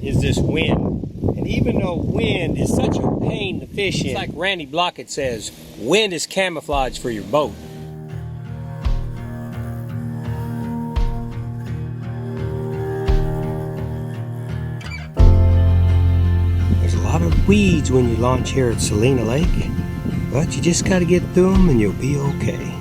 is this wind. And even though wind is such a pain to fish in, it's like Randy Blockett says, wind is camouflage for your boat. There's a lot of weeds when you launch here at Celina Lake, but you just got to get through them and you'll be okay.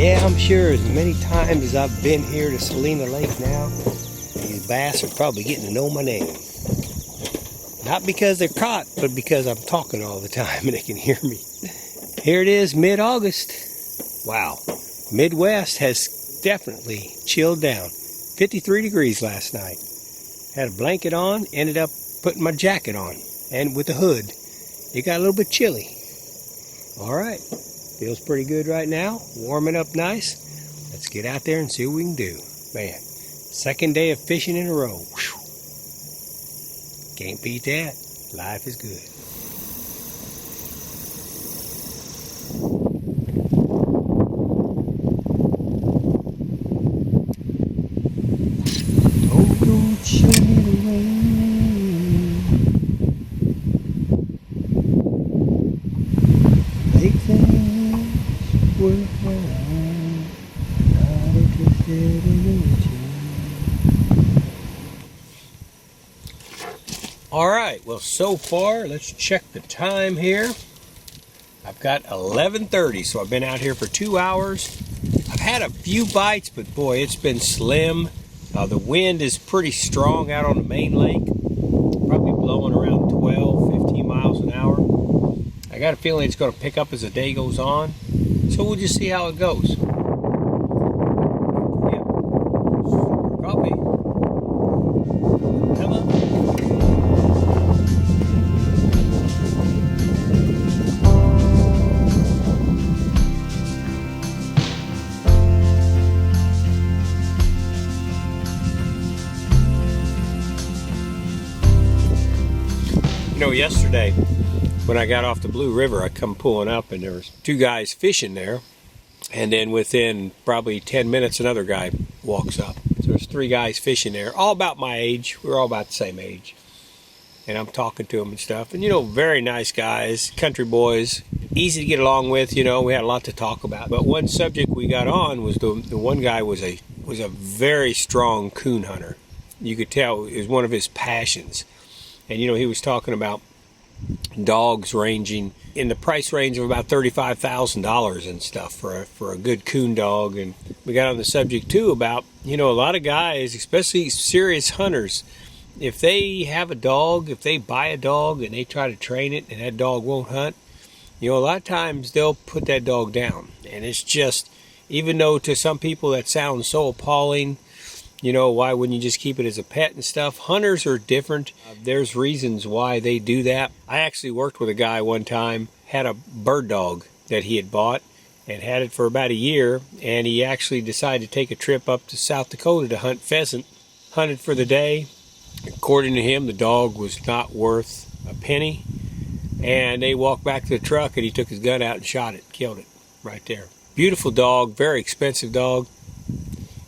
Yeah, I'm sure as many times as I've been here to Celina Lake now, these bass are probably getting to know my name. Not because they're caught, but because I'm talking all the time and they can hear me. Here it is, mid-August. Wow. Midwest has definitely chilled down. 53 degrees last night. Had a blanket on, ended up putting my jacket on. And with the hood, it got a little bit chilly. All right. Feels pretty good right now, warming up nice. Let's get out there and see what we can do. Man, second day of fishing in a row. Whew. Can't beat that. Life is good. Oh, don't show me the way. Take things worthwhile, not interested in you. Alright, well so far, let's check the time here. I've got 11:30, so I've been out here for 2 hours. I've had a few bites, but boy, it's been slim. The wind is pretty strong out on the main lake. Probably blowing around 12, 15 miles an hour. I got a feeling it's going to pick up as the day goes on. So we'll just see how it goes. Yeah. Probably. Come on. You know, yesterday when I got off the Blue River, I come pulling up and there was 2 guys fishing there, and then within probably 10 minutes another guy walks up. So there's 3 guys fishing there, all about my age. We're all about the same age. And I'm talking to them and stuff. And you know, very nice guys, country boys, easy to get along with. You know, we had a lot to talk about. But one subject we got on was the one guy was a very strong coon hunter. You could tell it was one of his passions. And you know, he was talking about dogs ranging in the price range of about $35,000 and stuff for a good coon dog. And we got on the subject too about, you know, a lot of guys, especially serious hunters, if they have a dog, if they buy a dog and they try to train it and that dog won't hunt, you know, a lot of times they'll put that dog down. And it's just, even though to some people that sounds so appalling, you know, why wouldn't you just keep it as a pet and stuff? Hunters are different. There's reasons why they do that. I actually worked with a guy one time, had a bird dog that he had bought and had it for about a year, and he actually decided to take a trip up to South Dakota to hunt pheasant. Hunted for the day. According to him, the dog was not worth a penny, and they walked back to the truck and he took his gun out and shot it, killed it right there. Beautiful dog, very expensive dog.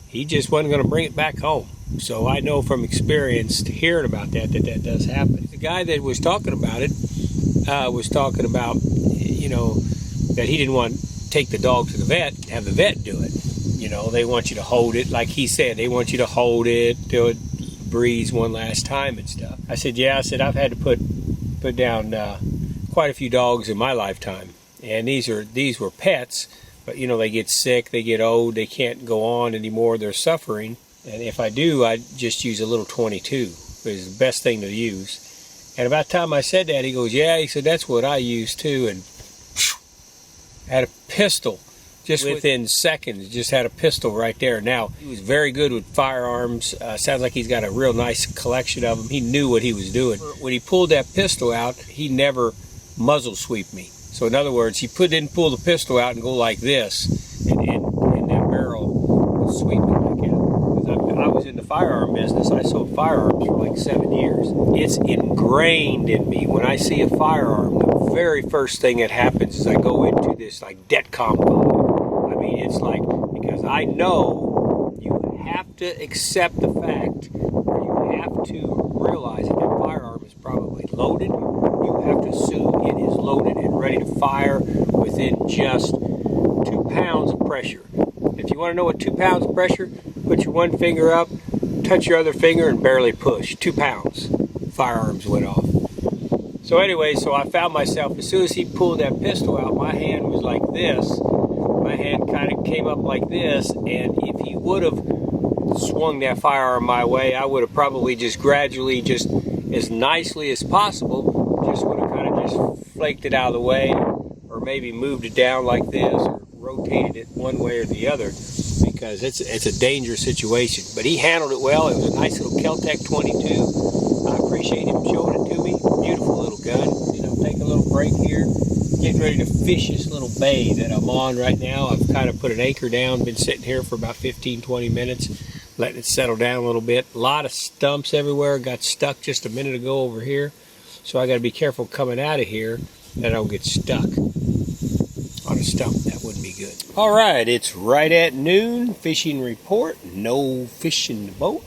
He just wasn't going to bring it back home. So I know from experience, hearing about that does happen. The guy that was talking about it was talking about, that he didn't want to take the dog to the vet, have the vet do it. They want you to hold it, like he said. They want you to hold it till it breathes one last time and stuff. I said, yeah. I said, I've had to put down quite a few dogs in my lifetime, and these were pets, but they get sick, they get old, they can't go on anymore, they're suffering. And if I do, I just use a little 22. It's the best thing to use. And about the time I said that, he goes, yeah. He said, that's what I use too. And had a pistol just within seconds. Just had a pistol right there. Now, he was very good with firearms. Sounds like he's got a real nice collection of them. He knew what he was doing. When he pulled that pistol out, he never muzzle sweep me. So in other words, he didn't pull the pistol out and go like this, and that barrel would sweep me like that. I was in the firearm business. I sold firearms for like 7 years. It's ingrained in me. When I see a firearm, the very first thing that happens is I go into this like DETCOM mode. I mean, it's like, because I know you have to accept the fact, or you have to realize that that firearm is probably loaded. You have to assume it is loaded and ready to fire within just 2 pounds of pressure. If you want to know what 2 pounds of pressure, put your one finger up, touch your other finger, and barely push. 2 pounds. Firearms went off. So anyway, I found myself, as soon as he pulled that pistol out, my hand was like this. My hand kind of came up like this, and if he would have swung that firearm my way, I would have probably just gradually, just as nicely as possible, just would have kind of just flaked it out of the way, or maybe moved it down like this, or rotated it one way or the other, because it's a dangerous situation. But he handled it well. It was a nice little Kel-Tec 22. I appreciate him showing it to me. Beautiful little gun. Take a little break here. Getting ready to fish this little bay that I'm on right now. I've kind of put an anchor down. Been sitting here for about 15-20 minutes, letting it settle down a little bit. A lot of stumps everywhere. Got stuck just a minute ago over here, so I got to be careful coming out of here that I don't get stuck on a stump. That wouldn't be good. All right, it's right at noon. Fishing report. No fish in the boat.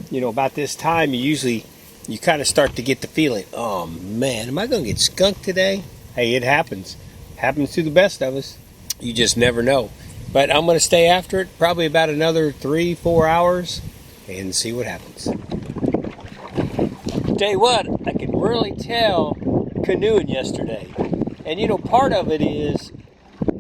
About this time, you kind of start to get the feeling, oh man, am I going to get skunked today? Hey, it happens. Happens to the best of us. You just never know. But I'm going to stay after it probably about another 3-4 hours and see what happens. Tell you what, I can really tell canoeing yesterday. And part of it is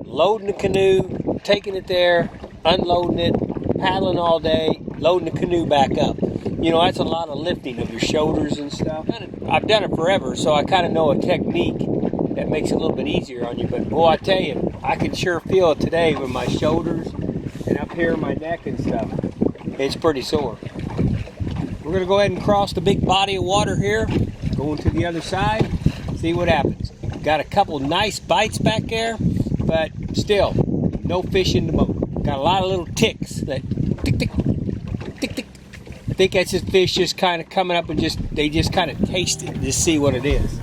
loading the canoe, taking it there, unloading it, paddling all day, loading the canoe back up. That's a lot of lifting of your shoulders and stuff. I've done it forever, so I kind of know a technique that makes it a little bit easier on you. But boy, I tell you, I can sure feel it today with my shoulders and up here in my neck and stuff. It's pretty sore. We're going to go ahead and cross the big body of water here, going to the other side, see what happens. Got a couple nice bites back there, but still, no fish in the boat. Got a lot of little ticks that tick, tick, tick, tick. I think that's just fish just kind of coming up and they just kind of taste it, just see what it is.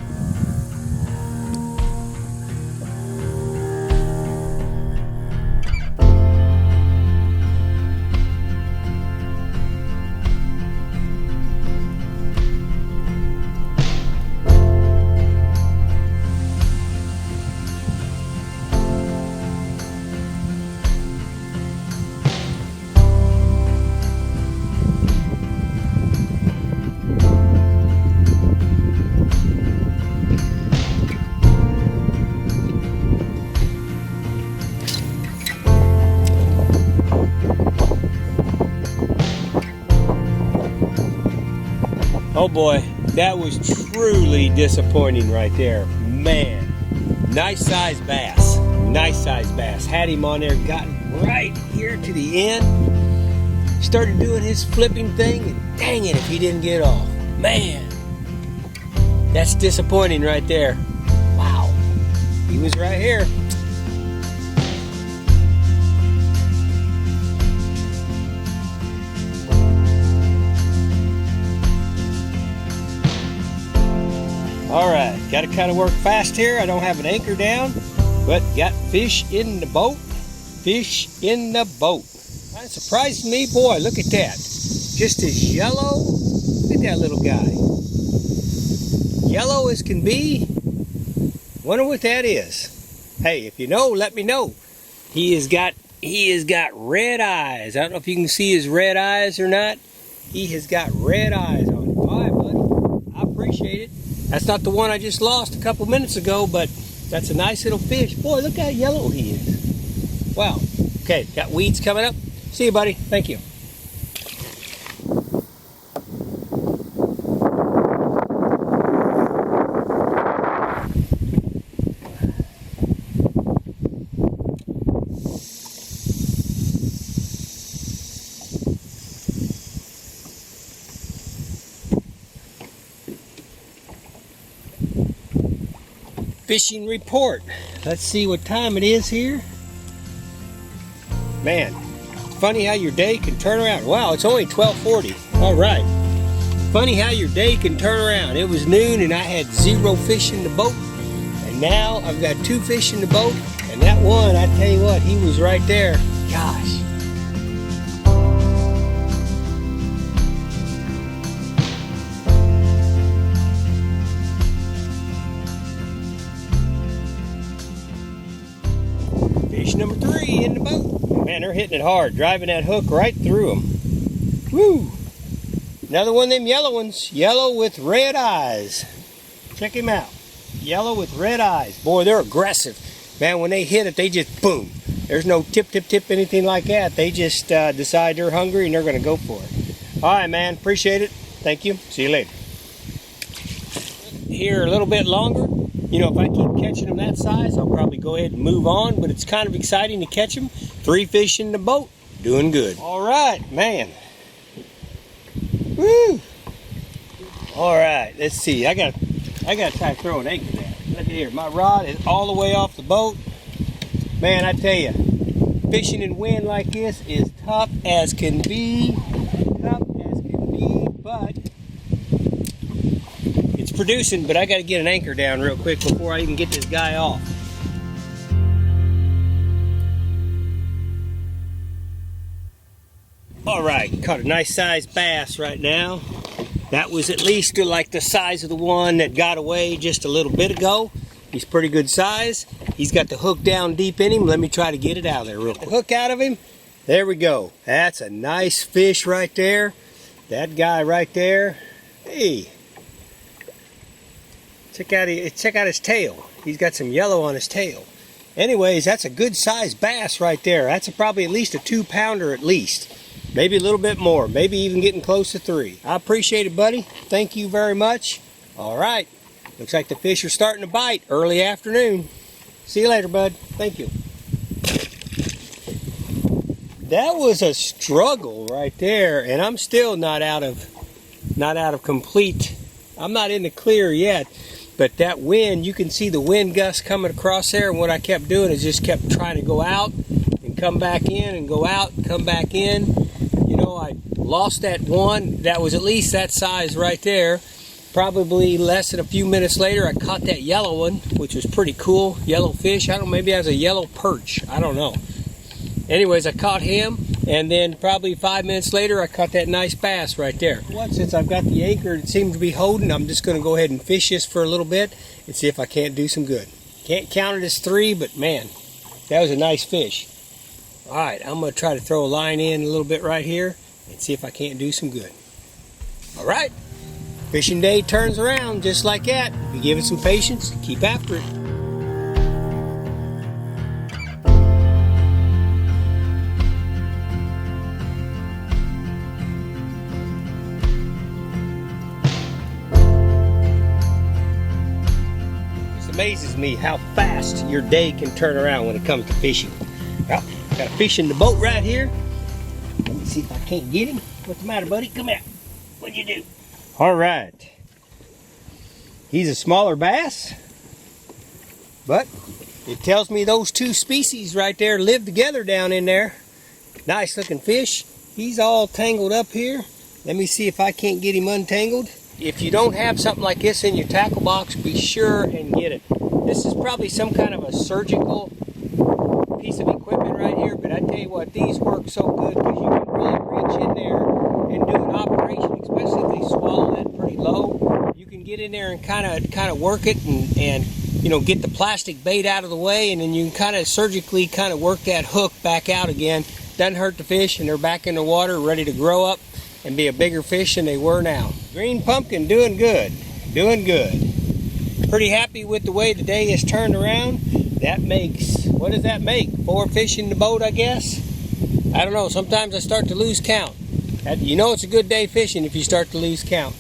Oh boy, that was truly disappointing right there. Man, nice sized bass. Nice sized bass. Had him on there, got right here to the end. Started doing his flipping thing, and dang it if he didn't get off. Man, that's disappointing right there. Wow, he was right here. All right, got to kind of work fast here. I don't have an anchor down, but got fish in the boat. Fish in the boat. Kind of surprised me, boy. Look at that. Just as yellow. Look at that little guy. Yellow as can be. Wonder what that is. Hey, if you know, let me know. He has got red eyes. I don't know if you can see his red eyes or not. He has got red eyes on him. All right, buddy. I appreciate it. That's not the one I just lost a couple minutes ago, but that's a nice little fish. Boy, look how yellow he is. Wow. Okay, got weeds coming up. See you, buddy. Thank you. Fishing report. Let's see what time it is here. Man, it's funny how your day can turn around. Wow, it's only 12:40. All right. Funny how your day can turn around. It was noon and I had 0 fish in the boat. And now I've got 2 fish in the boat. And that one, I tell you what, he was right there. Gosh. Fish number 3 in the boat. Man, they're hitting it hard, driving that hook right through them. Woo! Another one of them yellow ones. Yellow with red eyes. Check him out. Yellow with red eyes. Boy, they're aggressive. Man, when they hit it, they just boom. There's no tip, anything like that. They just decide they're hungry and they're going to go for it. All right, man. Appreciate it. Thank you. See you later. Here a little bit longer. You know, if I keep catching them that size, I'll probably go ahead and move on, but it's kind of exciting to catch them. 3 fish in the boat, doing good. All right, man. Woo! All right, let's see. I got to try to throw an anchor down. Look at here, my rod is all the way off the boat. Man, I tell you, fishing in wind like this is tough as can be. But it's producing, but I got to get an anchor down real quick before I even get this guy off. All right, caught a nice sized bass right now. That was at least like the size of the one that got away just a little bit ago. He's pretty good size. He's got the hook down deep in him. Let me try to get it out of there real quick. Hook out of him. There we go. That's a nice fish right there. That guy right there. Hey. Check out his tail. He's got some yellow on his tail. Anyways, that's a good sized bass right there. That's probably at least a 2-pounder at least. Maybe a little bit more. Maybe even getting close to 3. I appreciate it, buddy. Thank you very much. All right. Looks like the fish are starting to bite early afternoon. See you later, bud. Thank you. That was a struggle right there, and I'm still not out of complete. I'm not in the clear yet. But that wind, you can see the wind gust coming across there, and what I kept doing is just kept trying to go out and come back in and go out and come back in. You know, I lost that one. That was at least that size right there. Probably less than a few minutes later, I caught that yellow one, which was pretty cool. Yellow fish. I don't know, maybe it was a yellow perch. I don't know. Anyways, I caught him, and then probably 5 minutes later, I caught that nice bass right there. Well, since I've got the anchor it seems to be holding, I'm just going to go ahead and fish this for a little bit and see if I can't do some good. Can't count it as 3, but man, that was a nice fish. All right, I'm going to try to throw a line in a little bit right here and see if I can't do some good. All right, fishing day turns around just like that. If you give it some patience, keep after it. Amazes me how fast your day can turn around when it comes to fishing. Well, got a fish in the boat right here. Let me see if I can't get him. What's the matter, buddy? Come here. What'd you do? All right. He's a smaller bass, but it tells me those 2 species right there live together down in there. Nice looking fish. He's all tangled up here. Let me see if I can't get him untangled. If you don't have something like this in your tackle box, be sure and get it. This is probably some kind of a surgical piece of equipment right here, but I tell you what, these work so good because you can really reach in there and do an can get in there and kind of work it and you know, get the plastic bait out of the way, and then you can kind of surgically kind of work that hook back out again. Doesn't hurt the fish, and they're back in the water ready to grow up and be a bigger fish than they were now. Green pumpkin doing good, doing good. Pretty happy with the way the day has turned around. That makes, what does that make? 4 fish in the boat, I guess? I don't know, sometimes I start to lose count. You know it's a good day fishing if you start to lose count.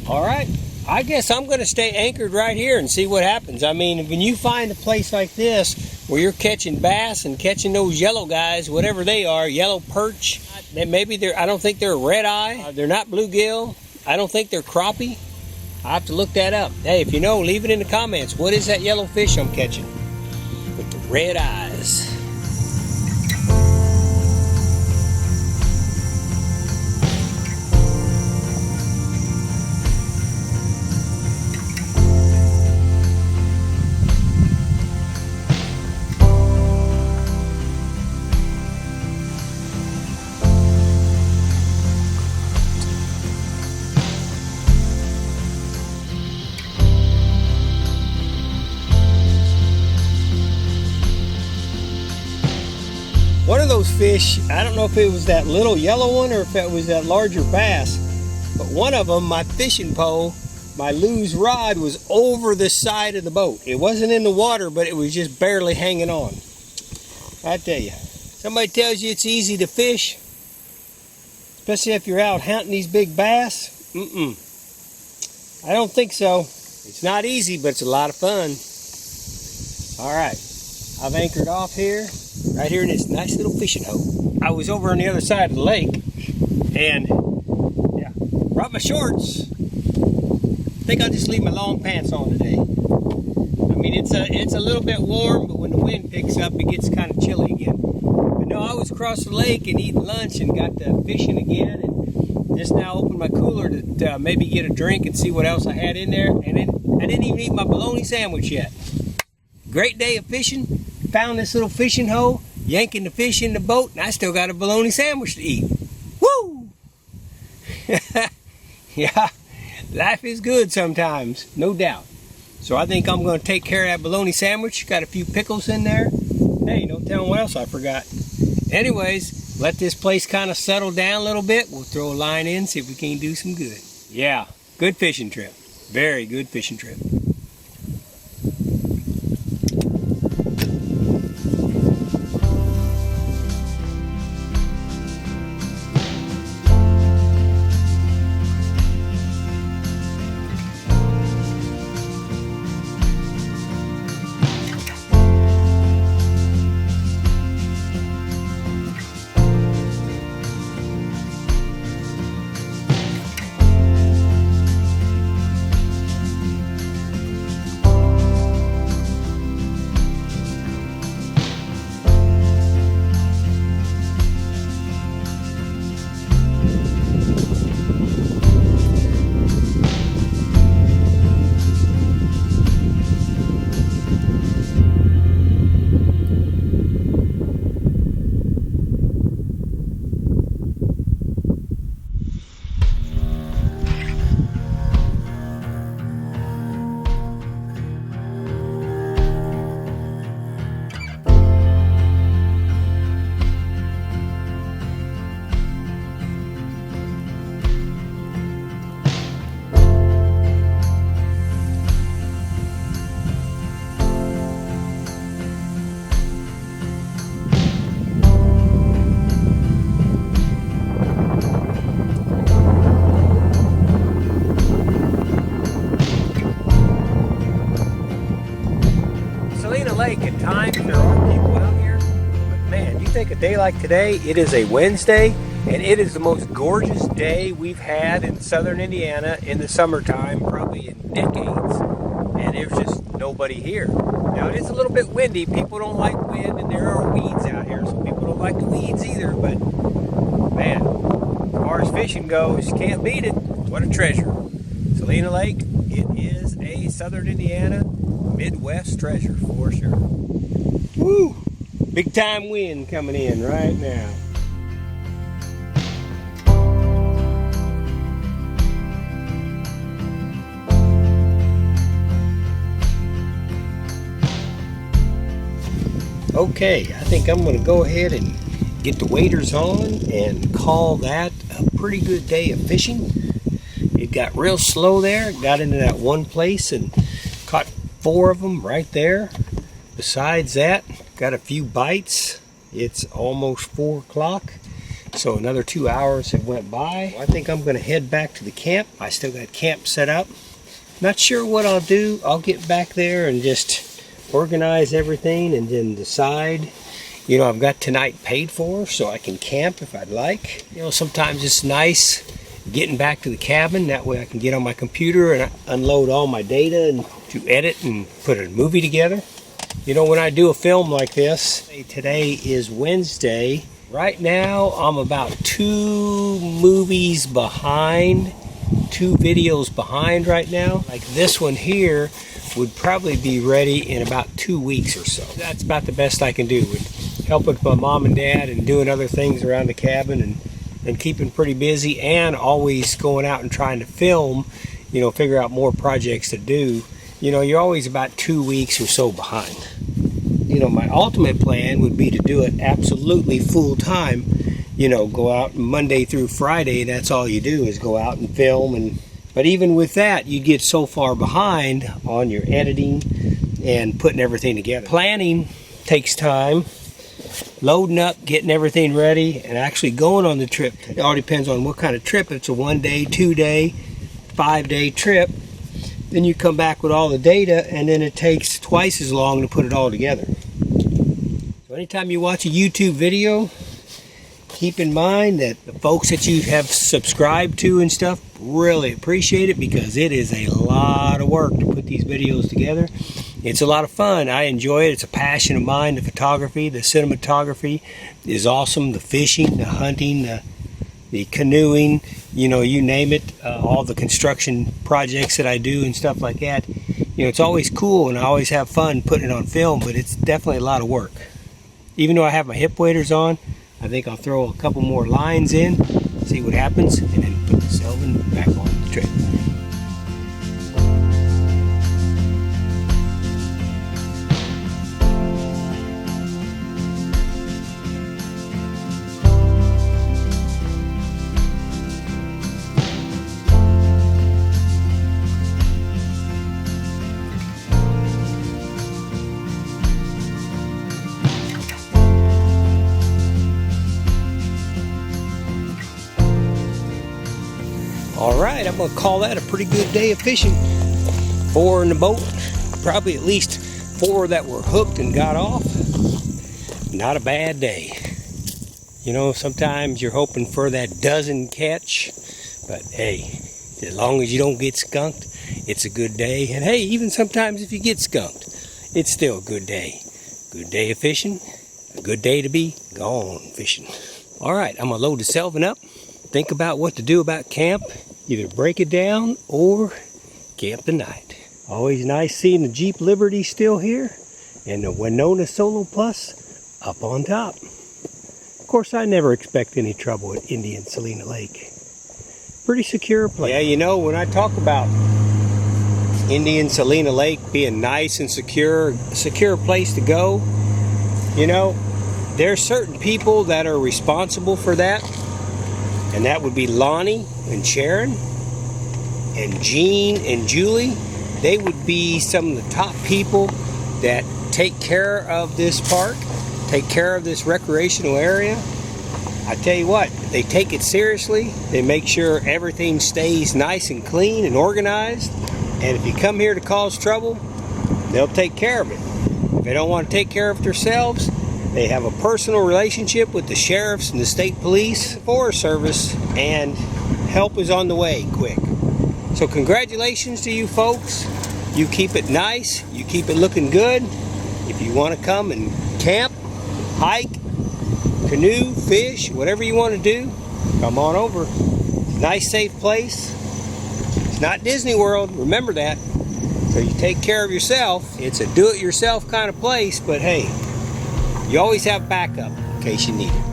All right, I guess I'm gonna stay anchored right here and see what happens. I mean, when you find a place like this where you're catching bass and catching those yellow guys, whatever they are, yellow perch, maybe they're, I don't think they're red eye, they're not bluegill, I don't think they're crappie. I have to look that up. Hey, if you know, leave it in the comments. What is that yellow fish I'm catching with the red eyes? One of those fish, I don't know if it was that little yellow one or if it was that larger bass, but one of them, my fishing pole, my Lew's rod was over the side of the boat. It wasn't in the water, but it was just barely hanging on. I tell you, somebody tells you it's easy to fish, especially if you're out hunting these big bass. I don't think so. It's not easy, but it's a lot of fun. All right, I've anchored off here. Right here in this nice little fishing hole. I was over on the other side of the lake and yeah, brought my shorts. I think I'll just leave my long pants on today. I mean, it's a little bit warm, but when the wind picks up, it gets kind of chilly again. But no, I was across the lake and eating lunch and got to fishing again, and just now opened my cooler to maybe get a drink and see what else I had in there. And then I didn't even eat my bologna sandwich yet. Great day of fishing. Found this little fishing hole, yanking the fish in the boat, and I still got a bologna sandwich to eat. Woo! Yeah, life is good sometimes, no doubt. So I think I'm going to take care of that bologna sandwich. Got a few pickles in there. Hey, no telling what else I forgot. Anyways, let this place kind of settle down a little bit. We'll throw a line in, see if we can do some good. Yeah, good fishing trip. Very good fishing trip. Celina Lake, at times there are people out here, but man, you think a day like today, it is a Wednesday, and it is the most gorgeous day we've had in southern Indiana in the summertime, probably in decades, and there's just nobody here. Now it is a little bit windy, people don't like wind, and there are weeds out here, so people don't like the weeds either, but man, as far as fishing goes, you can't beat it. What a treasure. Celina Lake, it is a southern Indiana Midwest treasure for sure. Woo! Big time wind coming in right now. Okay, I think I'm going to go ahead and get the waders on and call that a pretty good day of fishing. It got real slow there. Got into that one place and caught 4 of them right there. Besides that, got a few bites. It's almost 4 o'clock, so another 2 hours have went by. I think I'm going to head back to the camp. I still got camp set up. Not sure what I'll do. I'll get back there and just organize everything and then decide. You know, I've got tonight paid for, so I can camp if I'd like. You know, sometimes it's nice getting back to the cabin. That way I can get on my computer and unload all my data and to edit and put a movie together. You know, when I do a film like this, today is Wednesday. Right now, I'm about 2 movies behind, 2 videos behind right now. Like this one here would probably be ready in about 2 weeks or so. That's about the best I can do with helping my mom and dad and doing other things around the cabin and keeping pretty busy, and always going out and trying to film, you know, figure out more projects to do. You know, you're always about 2 weeks or so behind. You know, my ultimate plan would be to do it absolutely full time. You know, go out Monday through Friday. That's all you do is go out and film. But even with that, you get so far behind on your editing and putting everything together. Planning takes time. Loading up, getting everything ready, and actually going on the trip. It all depends on what kind of trip. If it's a 1-day, 2-day, 5-day trip, then you come back with all the data, and then it takes twice as long to put it all together. So anytime you watch a YouTube video, keep in mind that the folks that you have subscribed to and stuff really appreciate it, because it is a lot of work to put these videos together. It's a lot of fun. I enjoy it. It's a passion of mine. The photography, the cinematography is awesome. The fishing, the hunting, the canoeing, you know, you name it. All the construction projects that I do and stuff like that. You know, it's always cool, and I always have fun putting it on film, but it's definitely a lot of work. Even though I have my hip waders on, I think I'll throw a couple more lines in, see what happens, and then put the selvin back on the trip. Alright, I'm going to call that a pretty good day of fishing. 4 in the boat, probably at least 4 that were hooked and got off. Not a bad day. You know, sometimes you're hoping for that dozen catch, but hey, as long as you don't get skunked, it's a good day. And hey, even sometimes if you get skunked, it's still a good day. Good day of fishing, a good day to be gone fishing. Alright, I'm going to load the selvin up, think about what to do about camp. Either break it down or camp the night. Always nice seeing the Jeep Liberty still here, and the Winona Solo Plus up on top. Of course, I never expect any trouble at Indian Celina Lake. Pretty secure place. Yeah, you know, when I talk about Indian Celina Lake being nice and secure place to go, you know, there are certain people that are responsible for that. And that would be Lonnie and Sharon and Jean and Julie. They would be some of the top people that take care of this park, take care of this recreational area. I tell you what, they take it seriously. They make sure everything stays nice and clean and organized. And if you come here to cause trouble, they'll take care of it. If they don't want to take care of it themselves, they have a personal relationship with the sheriffs and the state police, Forest Service, and help is on the way quick. So congratulations to you folks. You keep it nice. You keep it looking good. If you want to come and camp, hike, canoe, fish, whatever you want to do, come on over. Nice, safe place. It's not Disney World. Remember that. So you take care of yourself. It's a do-it-yourself kind of place, but hey, you always have backup in case you need it.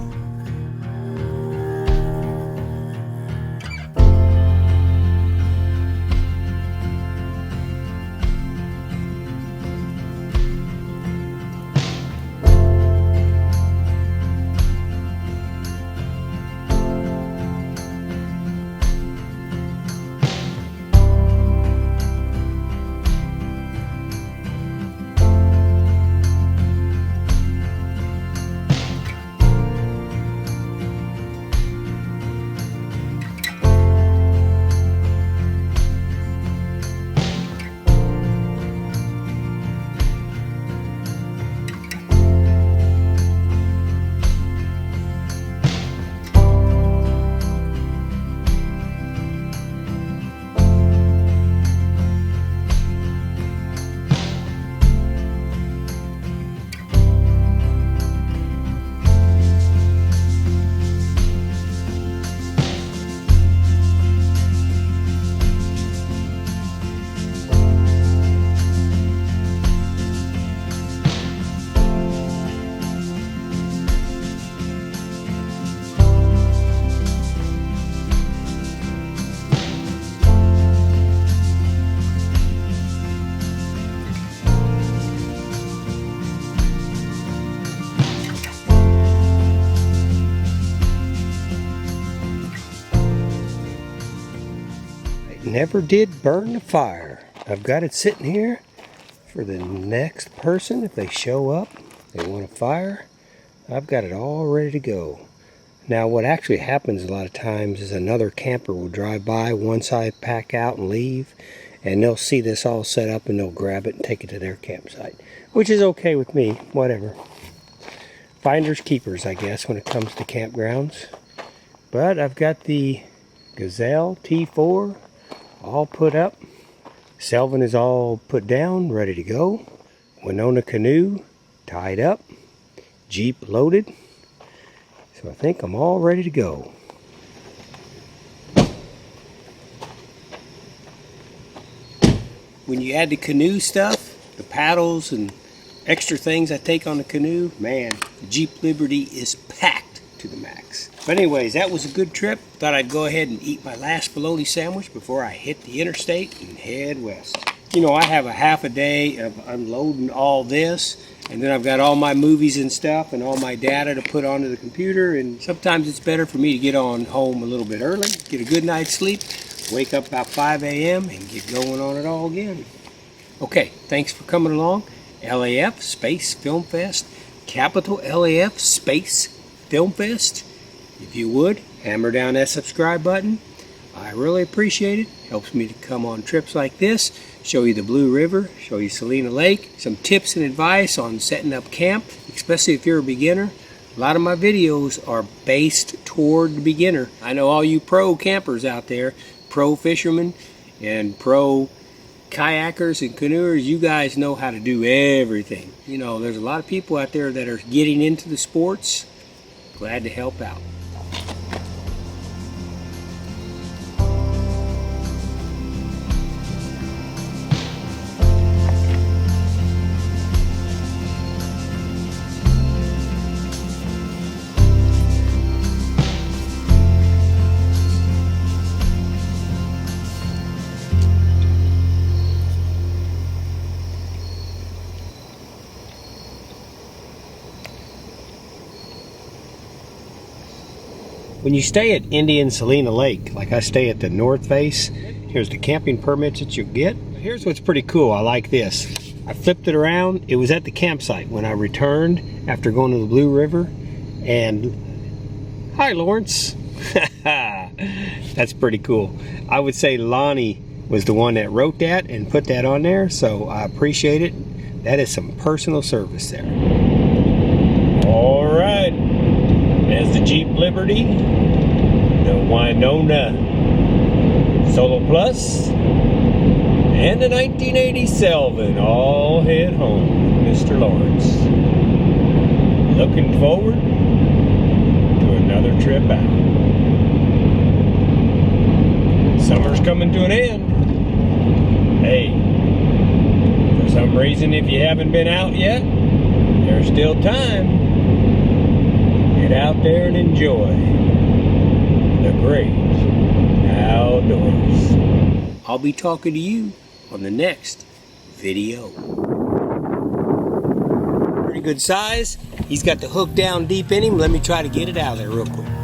never did burn the fire. I've got it sitting here for the next person. If they show up, they want a fire, I've got it all ready to go. Now what actually happens a lot of times is another camper will drive by once I pack out and leave, and they'll see this all set up and they'll grab it and take it to their campsite, which is okay with me, whatever. Finders keepers, I guess, when it comes to campgrounds. But I've got the Gazelle T4 all put up. Selvin is all put down, ready to go. Winona canoe tied up. Jeep loaded. So I think I'm all ready to go. When you add the canoe stuff, the paddles and extra things I take on the canoe, man, the Jeep Liberty is packed to the max. But anyways, that was a good trip. Thought I'd go ahead and eat my last bologna sandwich before I hit the interstate and head west. You know, I have a half a day of unloading all this, and then I've got all my movies and stuff and all my data to put onto the computer, and sometimes it's better for me to get on home a little bit early, get a good night's sleep, wake up about 5 a.m. and get going on it all again. Okay, thanks for coming along. LAF Space Film Fest, capital LAF Space Film Fest. If you would, hammer down that subscribe button. I really appreciate it. Helps me to come on trips like this, show you the Blue River, show you Celina Lake, some tips and advice on setting up camp, especially if you're a beginner. A lot of my videos are based toward the beginner. I know all you pro campers out there, pro fishermen and pro kayakers and canoers, you guys know how to do everything. You know, there's a lot of people out there that are getting into the sports. Glad to help out. When you stay at Indian Celina Lake, like I stay at the north face, here's the camping permits that you'll get. Here's what's pretty cool. I like this. I flipped it around. It was at the campsite when I returned after going to the Blue River. And hi, Lawrence. That's pretty cool. I would say Lonnie was the one that wrote that and put that on there, so I appreciate it. That is some personal service there. All right. There's the Jeep Liberty, the Winona Solo Plus, and the 1980 Selvin all head home with Mr. Lawrence. Looking forward to another trip out. Summer's coming to an end. Hey, for some reason, if you haven't been out yet, there's still time. Get out there and enjoy the great outdoors. I'll be talking to you on the next video. Pretty good size. He's got the hook down deep in him. Let me try to get it out of there real quick.